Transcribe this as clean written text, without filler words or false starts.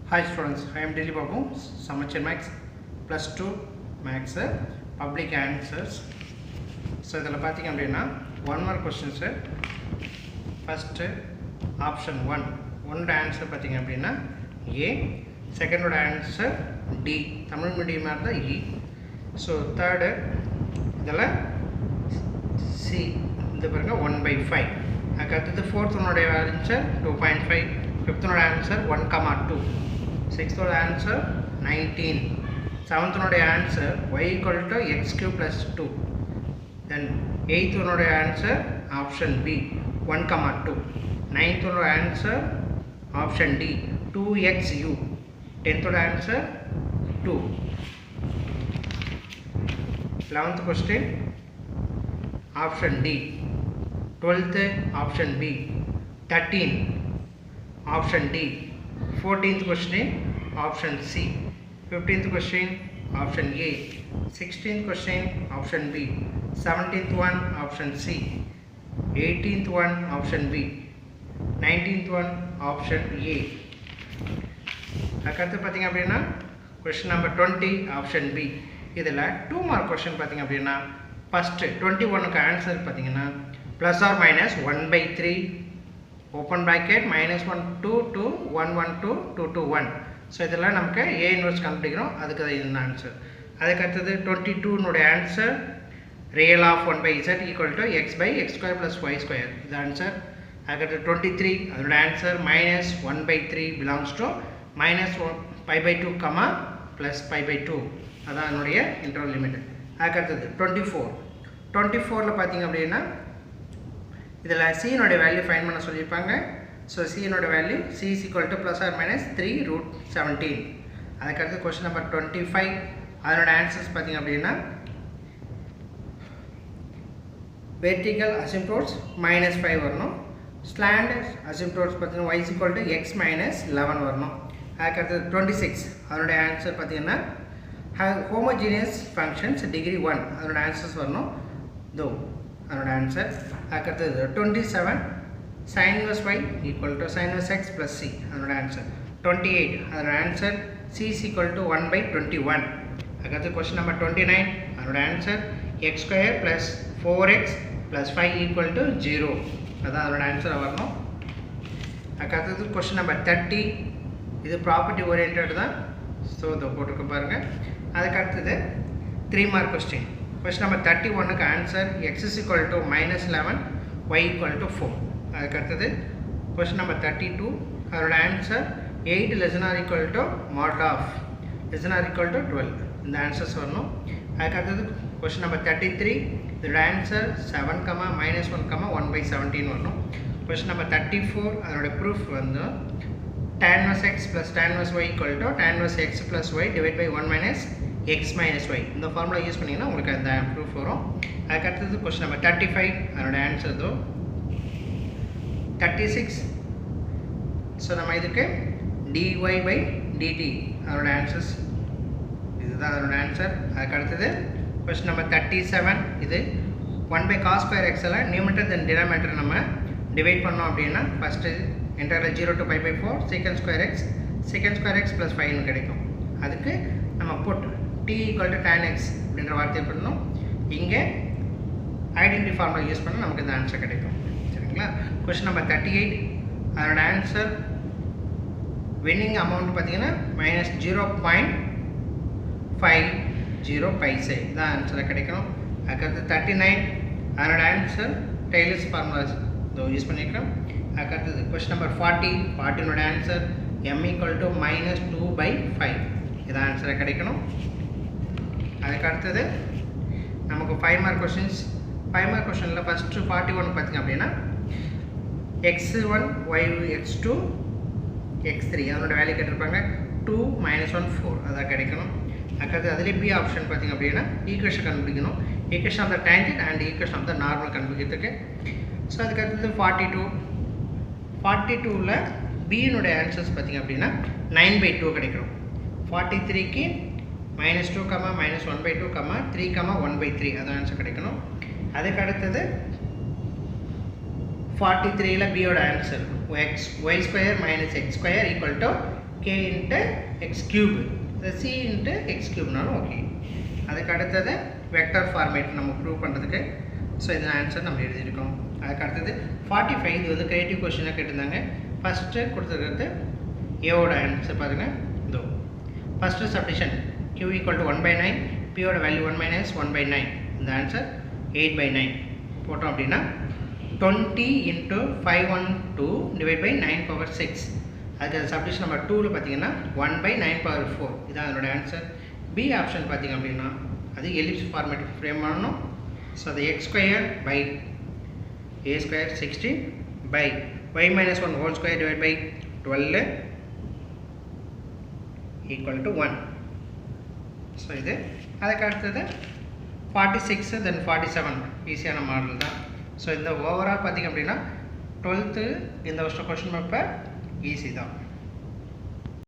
Hi students, I am Dilip Babu, Samachar Max plus 2 Max public answers. So, இதில் பார்த்தீங்க அப்படின்னா 1 mark questions. First option 1 ஒன்னோட answer பார்த்தீங்க அப்படின்னா A, செகண்டோட ஆன்சர் D, தமிழ் மீடியமாக இருந்தால் E. ஸோ தேர்டு இதில் C, இது பாருங்க 1/5. அதுக்கடுத்தது ஃபோர்த்தனுடைய ஆன்சர் 2.5, ஃபிஃப்த்தனோட ஆன்சர் 1,2, சிக்ஸ்த்தோட ஆன்சர் 19, செவன்த்தனுடைய answer y equal to x³ plus 2, then எயித்தனுடைய ஆன்சர் ஆப்ஷன் B 1,2, நைன்த்தோட ஆன்சர் ஆப்ஷன் D 2xu, டென்த்தோட answer 2. 11th question option D, 12th option B 13 option D, 14th question option C, 15th question option A, 16th question option B, 17th one option C, 18th one option B, 19th one option A. அடுத்து பார்த்தீங்க அப்படின்னா question number 20 option B. இதில் 2 mark question பார்த்தீங்க அப்படின்னா first 21க்கு answer பார்த்தீங்கன்னா plus or minus 1/3 open bracket -1 2 2 1 1 2 2 2 1. So இதெல்லாம் நமக்கு A inverse கண்டுபிடிக்கிறோம், அதுக்கு தான் இந்த ஆன்சர். அதுக்கடுத்தது 22னுடைய answer real of 1/z equal to x/x² plus y², இது ஆன்சர். அதுக்கடுத்து 23 அதோட ஆன்சர் -1/3 belongs to -π/2, plus π/2, அதான் அதனுடைய இன்டர்வல் லிமிட். அதுக்கடுத்தது 24ல் பார்த்தீங்க அப்படின்னா இதில் C-னுடைய வேல்யூ ஃபைண்ட் பண்ண சொல்லியிருப்பாங்க. ஸோ C-னுடைய value C is equal to plus or minus 3√17. அதுக்கடுத்து கொஸ்டின் நம்பர் 25 அதனோட ஆன்சர்ஸ் பார்த்தீங்க அப்படின்னா வெர்டிக்கல் அசிம்ப்டோட்ஸ் -5 வரணும், ஸ்லாண்ட் அசிம்ப்டோட்ஸ் பார்த்தீங்கன்னா y is equal to x - 11 வரணும். அதுக்கடுத்து 26 அதனுடைய ஆன்சர் பார்த்தீங்கன்னா ஹோமோஜீனியஸ் ஃபங்க்ஷன்ஸ் டிகிரி 1, அதனோட ஆன்சர்ஸ் வரணும் தோ அதனோட ஆன்சர். அதுக்கடுத்தது 27 sin inverse y equal to sin inverse x plus c, அதனோட ஆன்சர். 28 அதனோட answer c is equal to 1/21. அதுக்கடுத்து கொஸ்டின் நம்பர் 29 அதனோட answer x² plus 4x plus 5 equal to 0, அதான் அதனோட ஆன்சர் வரணும். அதுக்கடுத்தது கொஸ்டின் நம்பர் 30 இது ப்ராப்பர்ட்டி ஓரியன்ட் தான், ஸோ இதை போட்டிருக்க பாருங்கள். அதுக்கடுத்தது 3 mark கொஸ்டின். கொஸ்டின் நம்பர் 31க்கு answer x is equal to -11 y equal to 4. அதுக்கடுத்தது கொஸ்டின் நம்பர் 32 அதோட answer 8 less than or equal to mod of less than or equal to 12, இந்த ஆன்சர்ஸ் வரணும். அதுக்கடுத்தது கொஸ்டின் நம்பர் 33 இதோட ஆன்சர் 7, -1, 1/17 வரணும். Question number 34 அதோட proof வந்து tan inverse x plus tan inverse y equal to tan inverse x plus y divided by 1 minus x minus y, இந்த formula use பண்ணிங்கன்னா உங்களுக்கு அந்த ப்ரூஃப் வரும். அதுக்கடுத்தது கொஸ்டின் நம்பர் 35 அதோட ஆன்சர் தோ 36. ஸோ நம்ம இதுக்கு dy/dt அதோட ஆன்சர்ஸ், இதுதான் அதோட ஆன்சர். அதுக்கடுத்தது கொஸ்டின் நம்பர் 37 இது 1/cos² x எல்லாம் நியூமரேட்டர் தென் டினாமினேட்டர் நம்ம டிவைட் பண்ணோம் அப்படின்னா first interval 0 to π/4 sec² x plus 5 கிடைக்கும். அதுக்கு நம்ம போட்டு t equal to tan x அப்படின்ற வார்த்தையை பண்ணணும். இங்கே ஐடென்டி ஃபார்முலா யூஸ் பண்ணால் நமக்கு இந்த ஆன்சர் கிடைக்கும், சரிங்களா. கொஸ்டின் நம்பர் 38 அதோட ஆன்சர் வின்னிங் அமௌண்ட் பார்த்தீங்கன்னா -0.50 பைசே தான் ஆன்சராக கிடைக்கும். அதுக்கடுத்து 39 அதோட ஆன்சர் டெய்லர்ஸ் ஃபார்முலாஸ் இதோ யூஸ் பண்ணியிருக்கிறோம். அதுக்கடுத்தது கொஸ்டின் நம்பர் 40னோட ஆன்சர் m equal to -2/5, இதான் ஆன்சராக கிடைக்கணும். அதுக்கடுத்தது நமக்கு 5 mark கொஸ்டின்ஸ். 5 mark கொஸ்டினில் ஃபஸ்ட்டு 41 பார்த்திங்க அப்படின்னா x1 y x2 x3 அதனோட வேல்யூ கேட்டிருப்பாங்க. 2 -1 4 அதான் கிடைக்கணும். அதுக்கடுத்து அதிலே பி ஆப்ஷன் பார்த்திங்க அப்படின்னா ஈக்குவேஷன் கண்டுபிடிக்கணும், equation of the tangent and equation of the normal கண்டுபிடிக்கிறதுக்கு. ஸோ அதுக்கடுத்தது 42ல் பியினுடைய ஆன்சர்ஸ் பார்த்திங்க அப்படின்னா 9/2 கிடைக்கணும். 43க்கு -2, -1/2, 3, 1/3 அதான் ஆன்சர் கிடைக்கணும். அதுக்கு அடுத்தது 43ல b ஓட answer y square minus x square equal to k into x cube, c into x cube நாலும் ஓகே. அதுக்கு அடுத்தது வெக்டர் ஃபார்மேட் நம்ம ப்ரூவ் பண்ணுறதுக்கு ஸோ இது ஆன்சர் நம்ம எழுதியிருக்கோம். அதுக்கு அடுத்தது 45 இது வந்து கிரியேட்டிவ் கொஸ்டினாக கேட்டிருந்தாங்க. ஃபஸ்ட்டு கொடுத்துருக்கிறது ஏவோட ஆன்சர் பாருங்கள். இதோ first submission q equal to 1/9, பியோட வேல்யூ 1 minus 1/9, இந்த ஆன்சர் 8/9 போட்டோம் அப்படின்னா 20 into 512 divided by 9 power 6. அதுக்கு சப்டிஷன் நம்பர் 2ல் பார்த்தீங்கன்னா 1/9 power 4 இதான் அதனோட ஆன்சர். பி ஆப்ஷன் பார்த்திங்க அப்படின்னா அது எலிப்ஸ் ஃபார்மேட் ஃப்ரேம் பண்ணணும். ஸோ அது x square by a square 16 by y minus 1 whole square divided by 12 equal to 1. So இது அதுக்கு அடுத்தது 46 தென் 47 ஈஸியான மாடல் தான். ஸோ இந்த ஓவரால் பார்த்திங்க அப்படின்னா 12th இந்த வருஷம் கொஸ்டின் பேப்பர் ஈஸி தான்.